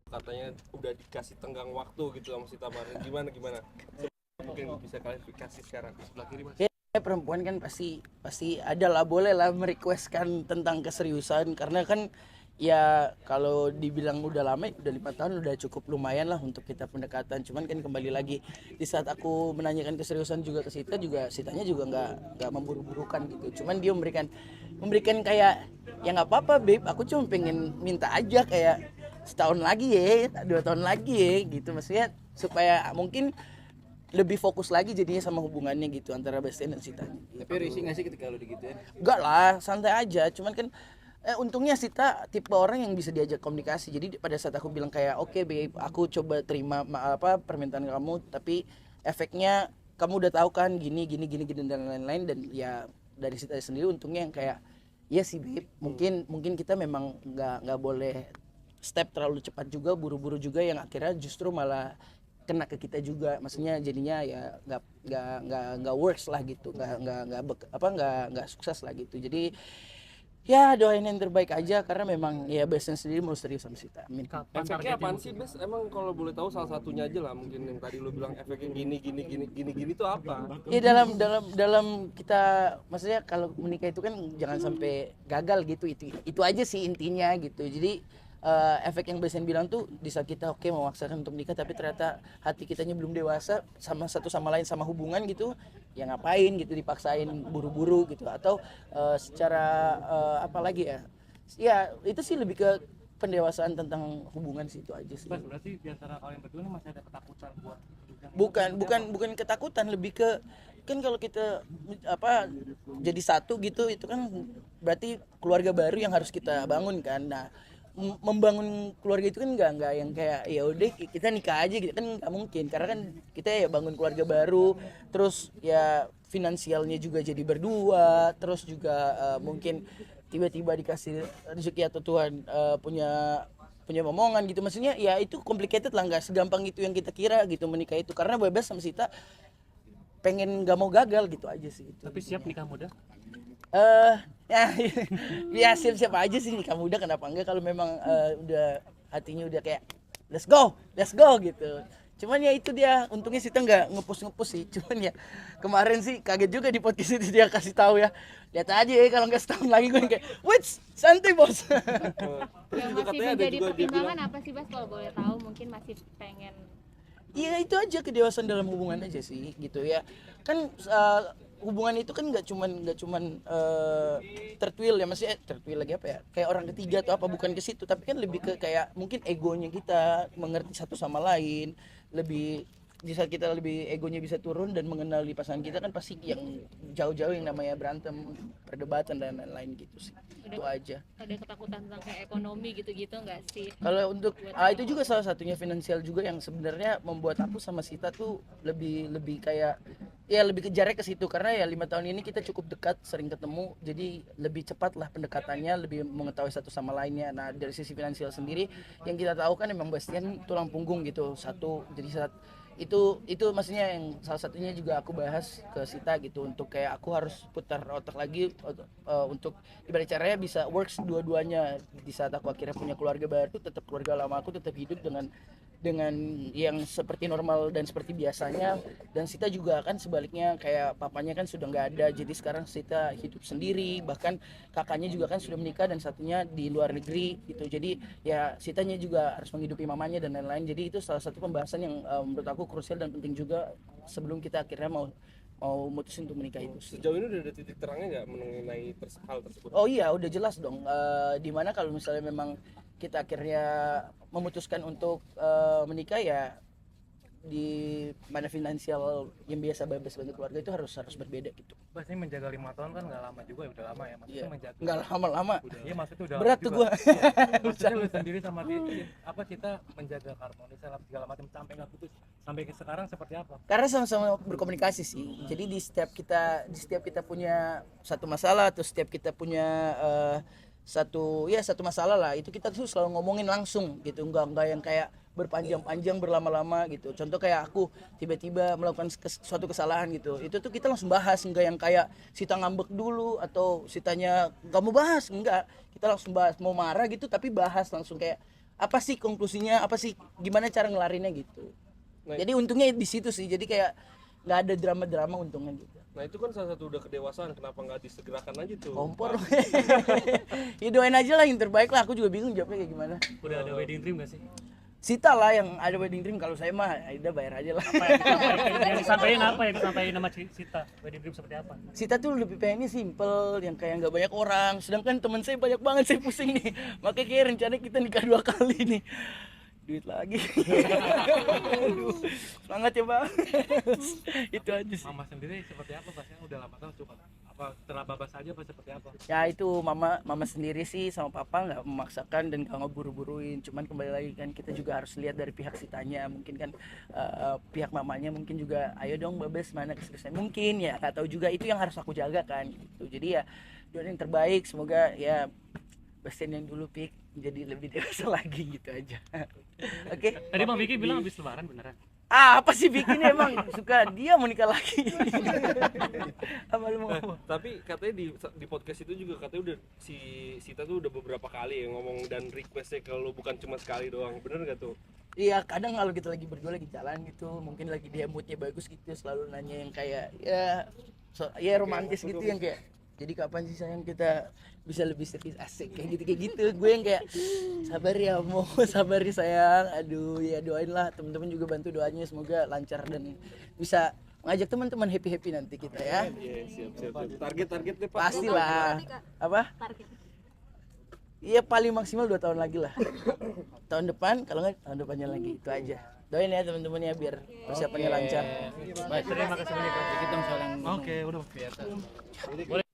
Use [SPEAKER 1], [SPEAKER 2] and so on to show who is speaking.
[SPEAKER 1] katanya udah dikasih tenggang waktu gitu sama si Tamar. Gimana? Mungkin bisa klarifikasi sekarang sebelah kiri Mas.
[SPEAKER 2] Ya perempuan kan pasti ada lah, boleh lah merequestkan tentang keseriusan, karena kan ya kalau dibilang udah lama, udah 5 tahun udah cukup lumayan lah untuk kita pendekatan. Cuman kan kembali lagi di saat aku menanyakan keseriusan juga ke Sita, juga Sitanya juga nggak memburu-burukan gitu. Cuman dia memberikan kayak ya nggak apa-apa babe, aku cuma pengen minta aja kayak setahun lagi ya, 2 tahun lagi ya gitu, maksudnya supaya mungkin lebih fokus lagi jadinya sama hubungannya gitu antara Bastian dan Sita.
[SPEAKER 3] Tapi risih nggak sih ketika lo digituin?
[SPEAKER 2] Enggak lah, santai aja. Cuman kan untungnya Sita tipe orang yang bisa diajak komunikasi. Jadi pada saat aku bilang kayak oke, babe, aku coba terima permintaan kamu, tapi efeknya kamu udah tahu kan gini dan lain-lain, dan ya dari Sita sendiri untungnya yang kayak ya sih babe, mungkin kita memang nggak boleh step terlalu cepat juga, buru-buru juga, yang akhirnya justru malah kena ke kita juga, maksudnya jadinya ya nggak works lah gitu, nggak sukses lah gitu. Jadi ya doain yang terbaik aja, karena memang ya Besen sendiri mau serius sama Sita, amin.
[SPEAKER 1] Efeknya apaan sih Bes? Emang kalau boleh tahu salah satunya aja lah, mungkin yang tadi lu bilang efeknya gini tuh apa?
[SPEAKER 2] Ya dalam kita, maksudnya kalau menikah itu kan jangan sampai gagal gitu, itu aja sih intinya gitu. Jadi efek yang Besen bilang tuh di saat kita oke memaksakan untuk menikah, tapi ternyata hati kitanya belum dewasa sama satu sama lain, sama hubungan gitu, ya ngapain gitu dipaksain buru-buru gitu, atau secara apa lagi ya, ya itu sih lebih ke pendewasaan tentang hubungan sih, itu aja sih.
[SPEAKER 4] Bas, berarti di antara kalian berdua ini masih ada ketakutan buat
[SPEAKER 2] Bukan ketakutan, lebih ke kan kalau kita jadi satu gitu, itu kan berarti keluarga baru yang harus kita bangun kan. Nah, membangun keluarga itu kan nggak yang kayak ya udah kita nikah aja gitu kan, nggak mungkin, karena kan kita ya bangun keluarga baru, terus ya finansialnya juga jadi berdua, terus juga mungkin tiba-tiba dikasih rezeki atau Tuhan punya momongan gitu, maksudnya ya itu complicated lah, nggak segampang itu yang kita kira gitu menikah itu, karena bebas sama Sita pengen nggak mau gagal gitu aja sih gitu.
[SPEAKER 4] Tapi siap nikah muda?
[SPEAKER 2] Ya ya siap-siap aja sih nikah muda, kenapa enggak, kalau memang udah hatinya udah kayak let's go gitu. Cuman ya itu dia, untungnya Sita nggak ngepus sih. Cuman ya kemarin sih kaget juga di podcast itu dia kasih tahu ya, lihat aja ya kalau nggak setahun lagi gue kayak wait santai bos.
[SPEAKER 5] Yang masih menjadi pertimbangan apa sih Bas, kalau boleh tahu? Mungkin masih pengen.
[SPEAKER 2] Iya itu aja, kedewasaan dalam hubungan aja sih gitu ya kan. Hubungan itu kan nggak cuman tertwil ya, maksudnya tertwil lagi apa ya, kayak orang ketiga atau apa, bukan ke situ, tapi kan lebih ke kayak mungkin egonya kita mengerti satu sama lain lebih. Di saat kita lebih egonya bisa turun dan mengenali pasangan kita, kan pasti yang jauh-jauh yang namanya berantem, perdebatan dan lain-lain gitu sih. Itu aja.
[SPEAKER 5] Ada ketakutan tentang kayak ekonomi gitu-gitu nggak sih?
[SPEAKER 2] Kalau untuk itu juga salah satunya finansial juga yang sebenarnya membuat aku sama Sita tuh lebih kayak ya lebih kejarnya ke situ, karena ya 5 tahun ini kita cukup dekat, sering ketemu, jadi lebih cepat lah pendekatannya, lebih mengetahui satu sama lainnya. Nah dari sisi finansial sendiri yang kita tahu kan emang Bastian tulang punggung gitu satu, jadi saat itu maksudnya yang salah satunya juga aku bahas ke Sita gitu, untuk kayak aku harus putar otak lagi untuk ibarat caranya bisa works dua-duanya. Di saat aku akhirnya punya keluarga baru, tetap keluarga lama aku tetap hidup dengan yang seperti normal dan seperti biasanya, dan Sita juga kan sebaliknya, kayak papanya kan sudah nggak ada, jadi sekarang Sita hidup sendiri, bahkan kakaknya juga kan sudah menikah dan satunya di luar negeri gitu, jadi ya Sitanya juga harus menghidupi mamanya dan lain-lain. Jadi itu salah satu pembahasan yang menurut aku krusial dan penting juga sebelum kita akhirnya mau mutusin untuk menikah itu.
[SPEAKER 1] Sejauh ini udah ada titik terangnya nggak mengenai hal tersebut?
[SPEAKER 2] Oh iya udah jelas dong, dimana kalau misalnya memang kita akhirnya memutuskan untuk menikah, ya di mana finansial yang biasa bebas bantu keluarga itu harus berbeda gitu.
[SPEAKER 4] Bas, ini menjaga 5 tahun kan nggak lama juga, udah lama ya maksudnya.
[SPEAKER 2] Iya.
[SPEAKER 4] Menjaga
[SPEAKER 2] Nggak lama-lama.
[SPEAKER 4] Iya maksudnya udah
[SPEAKER 2] Berat tuh gua.
[SPEAKER 4] maksudnya lu sendiri sama dia apa, kita menjaga harmoni segala macam sampai nggak putus sampai ke sekarang seperti apa?
[SPEAKER 2] Karena sama-sama berkomunikasi sih. Jadi di setiap kita punya satu masalah, atau setiap kita punya satu masalah lah, itu kita tuh selalu ngomongin langsung gitu, enggak yang kayak berpanjang-panjang berlama-lama gitu. Contoh kayak aku tiba-tiba melakukan suatu kesalahan gitu, itu tuh kita langsung bahas, enggak yang kayak Sita ngambek dulu atau Sitanya nggak mau bahas, enggak, kita langsung bahas. Mau marah gitu tapi bahas langsung, kayak apa sih konklusinya, apa sih gimana cara ngelarinnya gitu.
[SPEAKER 1] Nah,
[SPEAKER 2] Jadi untungnya di situ sih, jadi kayak nggak ada drama-drama untungnya gitu.
[SPEAKER 1] Nah itu kan salah satu udah kedewasaan, kenapa nggak disegerakan aja tuh?
[SPEAKER 2] Kompor. Ya doain aja lah yang terbaik lah, aku juga bingung jawabnya kayak gimana.
[SPEAKER 4] Udah ada wedding dream gak sih?
[SPEAKER 2] Sita lah yang ada wedding dream, kalau saya mah Aida bayar aja lah.
[SPEAKER 4] Yang disampaikan apa yang disampaikan sama Sita? Wedding dream seperti apa?
[SPEAKER 2] Sita tuh lebih pengennya simple, yang kayak nggak banyak orang. Sedangkan teman saya banyak banget, saya pusing nih. Makanya kayak rencana kita nikah 2 kali nih. Duit lagi. Aduh, semangat ya bang. Itu aja sih.
[SPEAKER 4] Mama sendiri seperti apa pas? Udah lama tahu coba. Apa terabas aja apa seperti apa?
[SPEAKER 2] Ya itu mama sendiri sih sama papa nggak memaksakan dan nggak ngeburu-buruin. Cuman kembali lagi kan kita juga harus lihat dari pihak Sitanya. Mungkin kan pihak mamanya mungkin juga ayo dong babes mana keseriusan. Mungkin ya nggak tahu juga, itu yang harus aku jaga kan gitu. Jadi ya doain yang terbaik, semoga ya pasien yang dulu pik jadi lebih dewasa lagi gitu aja. Oke.
[SPEAKER 4] Tadi Bang Vicky bilang habis lebaran beneran.
[SPEAKER 2] Apa sih bikin emang suka dia mau nikah lagi. Apa lu mau apa?
[SPEAKER 1] Tapi katanya di podcast itu juga katanya udah si Sita tuh udah beberapa kali ya ngomong dan requestnya kalau bukan cuma sekali doang, bener gak tuh?
[SPEAKER 2] Iya, kadang kalau kita lagi berdua lagi jalan gitu, mungkin lagi dia moodnya bagus gitu, selalu nanya yang kayak ya romantis gitu, yang kayak jadi kapan sih sayang kita bisa lebih serius, asik kayak gitu gue yang kayak sabar ya mau sabar ya sayang, aduh ya doain lah, teman-teman juga bantu doanya semoga lancar dan bisa ngajak teman-teman happy nanti kita ya.
[SPEAKER 1] Iya, siap. Target deh Pak.
[SPEAKER 2] Pastilah. Apa?
[SPEAKER 5] Target.
[SPEAKER 2] Iya paling maksimal 2 tahun lagi lah. Tahun depan, kalau nggak tahun depannya lagi, itu aja. Doain ya teman-teman ya biar persiapannya lancar.
[SPEAKER 4] Baik, terima kasih banyak.
[SPEAKER 2] Kita soal yang
[SPEAKER 4] Oke, udah.